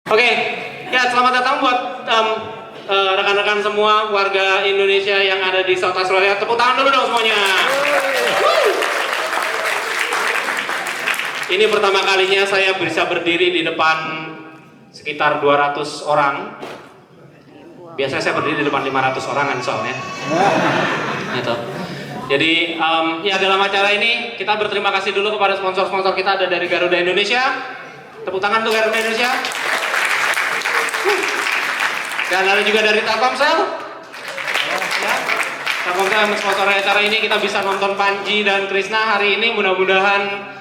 Oke, ya selamat datang buat rekan-rekan semua warga Indonesia yang ada di South Australia. Tepuk tangan dulu dong semuanya. Ini pertama kalinya saya bisa berdiri di depan sekitar 200 orang. Biasanya saya berdiri di depan 500 orang kan soalnya. Gitu. Jadi ya dalam acara ini kita berterima kasih dulu kepada sponsor-sponsor kita, ada dari Garuda Indonesia. Tepuk tangan untuk Garuda Indonesia. Dan ada juga dari Telkomsel. Ya. Telkomsel yang mensponsori acara ini, kita bisa nonton Panji dan Krisna hari ini. Mudah-mudahan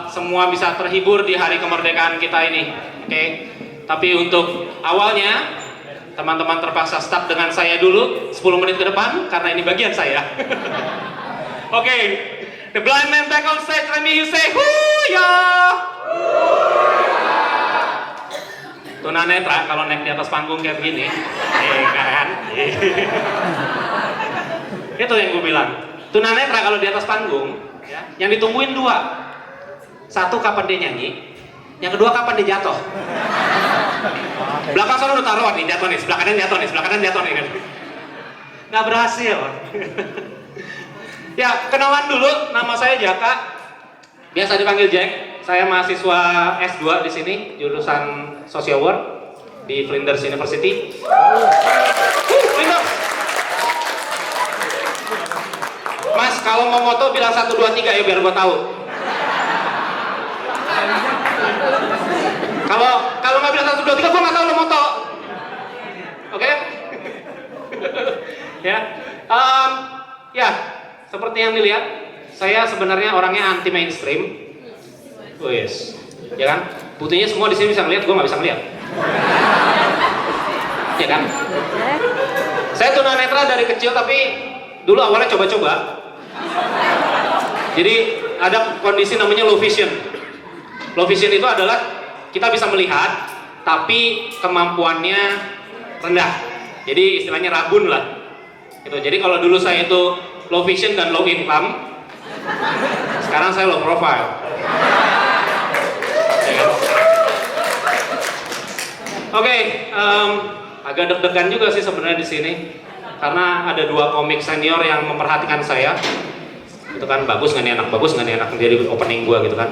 semua bisa terhibur di hari kemerdekaan kita ini. Oke. Tapi untuk awalnya teman-teman terpaksa stuck dengan saya dulu 10 menit ke depan karena ini bagian saya. Oke. The blind man back on stage, let me you say hoo-yah. Tunanetra kalau naik di atas panggung kayak begini, kan? Itu yang gue bilang. Tunanetra kalau di atas panggung, ya, yang ditungguin dua. Satu kapan dia nyanyi, yang kedua kapan dia jatuh. Belakang sana udah taruhan nih, jatuh nih, sebelah kanan jatuh nih, sebelah kanan jatuh nih. Nggak berhasil. Ya, kenalan dulu, nama saya Jaka. Biasa dipanggil Jack. Saya mahasiswa S2 di sini, jurusan Social Work di Flinders University. Flinders. Mas, kalau mau foto bilang 1, 2, 3 ya biar gua tahu. Kalau nggak bilang 1, 2, 3 gua nggak tahu lo foto. Oke? Ya. Ya, seperti yang dilihat, saya sebenarnya orangnya anti mainstream. Oh yes, ya kan? Buktinya semua di sini bisa ngeliat, gue nggak bisa ngeliat. Ya kan? Saya tunanetra dari kecil, tapi dulu awalnya coba-coba. Jadi ada kondisi namanya low vision. Low vision itu adalah kita bisa melihat, tapi kemampuannya rendah. Jadi istilahnya rabun lah. Gitu. Jadi kalau dulu saya itu low vision dan low income, sekarang saya low profile. Oke, agak deg-degan juga sih sebenarnya di sini karena ada dua komik senior yang memperhatikan saya. Itu kan bagus nggak nih anak, bagus nggak nih anak, dia di opening gue gitu kan.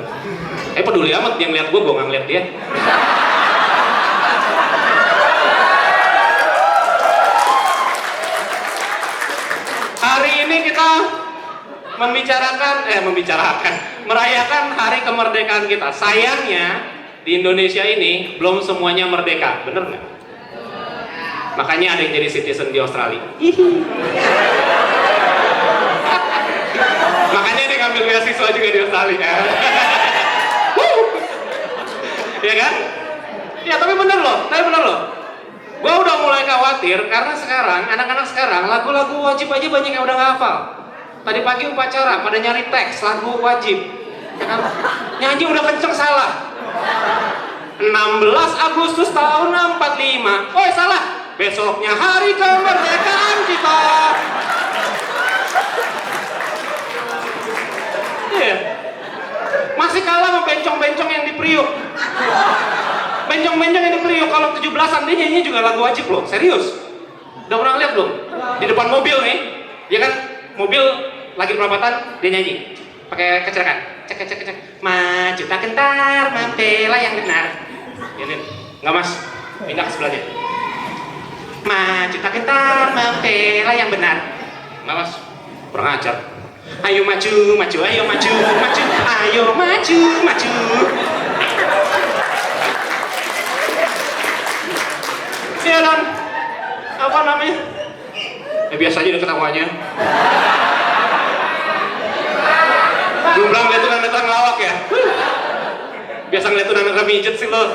Peduli amat dia ngeliat gue nggak ngeliat dia. Hari ini kita merayakan hari kemerdekaan kita. Sayangnya di Indonesia ini belum semuanya merdeka, bener nggak? Makanya ada yang jadi citizen di Australia. Makanya dia ngambil beasiswa juga di Australia. Ya kan? Ya tapi bener loh. Gua udah mulai khawatir karena sekarang anak-anak sekarang lagu-lagu wajib aja banyak yang udah nggak hafal. Tadi pagi upacara pada nyari teks lagu wajib. Ya kan? Nyanyi udah kenceng salah. 16 Agustus tahun 45. Oh salah. Besoknya hari kemerdekaan kita. Yeah. Masih kalah sama bencong-bencong yang di Priuk. Bencong-bencong yang di Priuk kalau 17-an dia nyanyi juga lagu wajib loh. Serius. Udah pernah lihat belum? Di depan mobil nih. Dia kan mobil lagi perapatan dia nyanyi. Pakai kecerakan. Cek. Maju tak kentar, mampelah yang benar. Ini nggak mas, pindah ke sebelahnya. Maju tak kentar, mampelah yang benar. Nggak mas, kurang ajar. Ayo maju, ayo maju, ayo maju. Ya dan apa namanya? Biasa aja deket awalnya. Belum pernah ngeliat tunanetra ngelawak ya? Biasa ngeliat tunanetra mijet sih lo.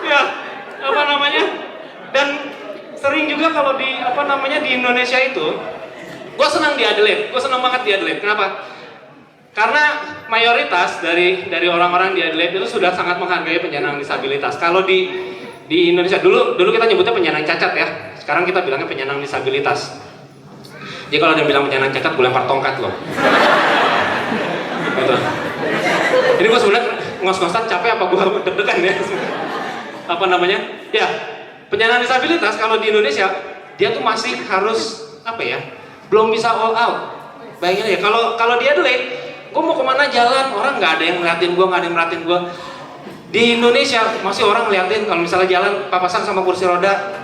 Ya, apa namanya? Dan sering juga kalau di di Indonesia itu, gue senang di Adelaide, gue senang banget di Adelaide. Kenapa? Karena mayoritas dari orang-orang di Adelaide itu sudah sangat menghargai penyandang disabilitas. Kalau di Indonesia dulu kita nyebutnya penyandang cacat ya. Sekarang kita bilangnya penyandang disabilitas. Jadi kalau ada yang bilang penyandang cacat, gue lempar tongkat loh. Gitu. Ini gue sebenarnya ngos-ngosan capek apa gue deg-degan ya? Apa namanya? Ya, penyandang disabilitas kalau di Indonesia dia tuh masih harus apa ya? Belum bisa all out. Bayangin ya, kalau dia delay, gue mau kemana jalan, orang nggak ada yang ngeliatin gue, nggak ada yang ngeliatin gue. Di Indonesia masih orang ngeliatin kalau misalnya jalan papasan sama kursi roda,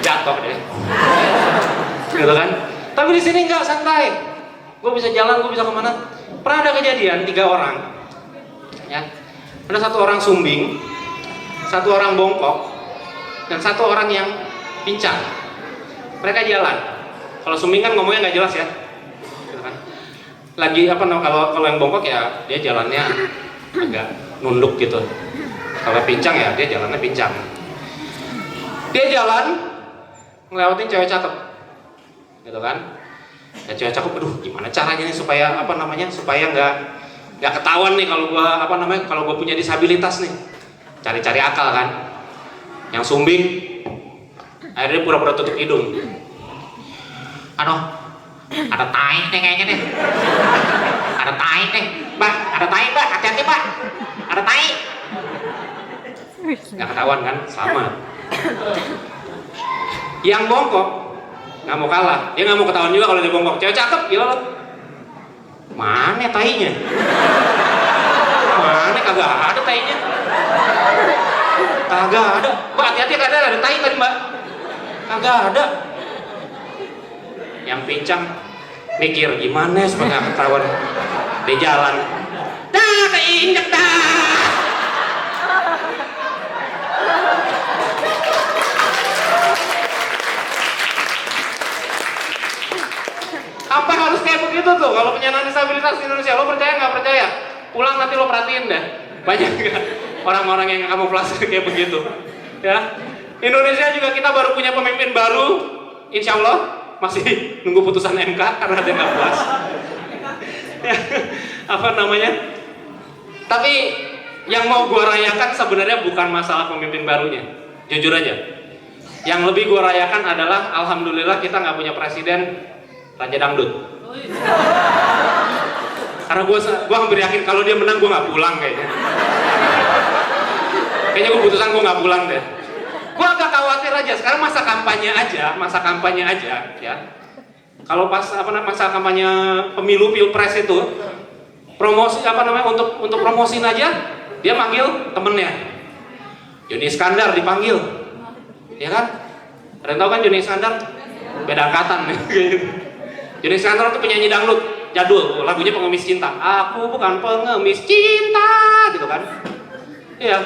jatuh deh, gitu kan? Tapi di sini nggak, santai. Gue bisa jalan, gue bisa kemana. Pernah ada kejadian 3 orang, ya. Ada 1 orang sumbing, 1 orang bongkok, dan 1 orang yang pincang. Mereka jalan. Kalau sumbing kan ngomongnya nggak jelas ya, gitu kan? Lagi apa namanya? Kalau yang bongkok ya dia jalannya agak nunduk gitu. Kalau pincang ya dia jalannya pincang. Dia jalan ngelewatin cewek cakep, gitu kan? Ya cewek cakep, aduh gimana caranya nih supaya apa namanya, supaya nggak ketahuan nih kalau gua apa namanya, kalau gua punya disabilitas nih. Cari-cari akal kan. Yang sumbing akhirnya pura-pura tutup hidung. Aduh, ada tai nih kayaknya nih. Ada tai nih, Mbak. Ada tai, Mbak. Hati-hati, Mbak. Ada tai. Nggak ketahuan kan? Sama. Yang bongkok nggak mau kalah, dia nggak mau ketahuan juga kalau dia bongkok. Cewek cakep, gila loh. Mana tainya? Mana, kagak ada tainya. Kagak ada. Mbak, hati-hati, kagak ada tai tadi, Mbak. Kagak ada. Yang pincang mikir gimana supaya nggak ketahuan. Dia jalan. Dah, keinjek dah. Sampai harus kayak begitu tuh kalau penyandang disabilitas di Indonesia. Lo percaya nggak percaya? Pulang nanti lo perhatiin deh. Banyak nggak orang-orang yang kamuflase kayak begitu? Ya, Indonesia juga kita baru punya pemimpin baru. Insya Allah masih nunggu putusan MK karena dia nggak puas. Ya, apa namanya? Tapi yang mau gua rayakan sebenarnya bukan masalah pemimpin barunya. Jujur aja. Yang lebih gua rayakan adalah alhamdulillah kita nggak punya presiden Raja Dangdut. Karena gua hampir yakin kalau dia menang gua nggak pulang kayaknya. Kayaknya gua putusan gua nggak pulang deh. Gua agak khawatir aja. Sekarang masa kampanye aja, ya. Kalau pas apa namanya masa kampanye pemilu pilpres itu promosi apa namanya untuk promosiin aja dia manggil temennya. Joni Iskandar dipanggil, ya kan? Ada yang tahu kan Joni Iskandar? Beda angkatan nih. Joni Iskandar itu penyanyi dangdut jadul, lagunya pengemis cinta. Aku bukan pengemis cinta, gitu kan? Iya.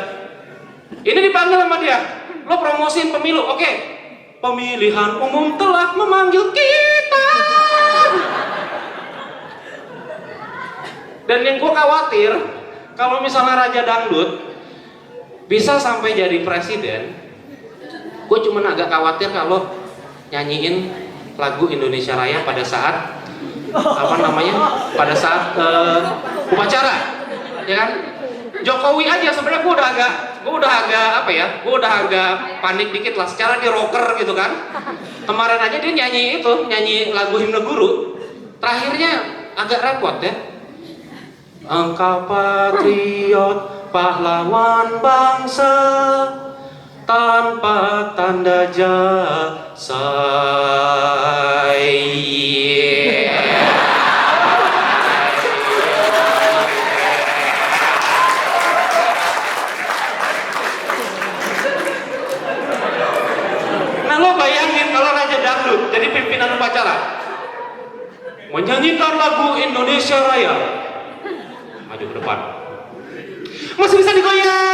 Ini dipanggil sama dia. Lo promosiin pemilu, oke? Pemilihan umum telah memanggil kita. Dan yang gue khawatir, kalau misalnya Raja Dangdut bisa sampai jadi presiden, gue cuma agak khawatir kalau nyanyiin lagu Indonesia Raya pada saat apa namanya, pada saat upacara, ya kan? Jokowi aja sebenarnya gue udah agak apa ya, gue udah agak panik dikit lah. Secara dia rocker gitu kan. Kemarin aja dia nyanyi lagu himne guru. Terakhirnya agak repot ya. Engkau patriot, pahlawan bangsa, tanpa tanda jasa. Nah lo bayangin kalau Raja Dangdut jadi pimpinan upacara menyanyikan lagu Indonesia Raya, maju ke depan, masih bisa digoyang.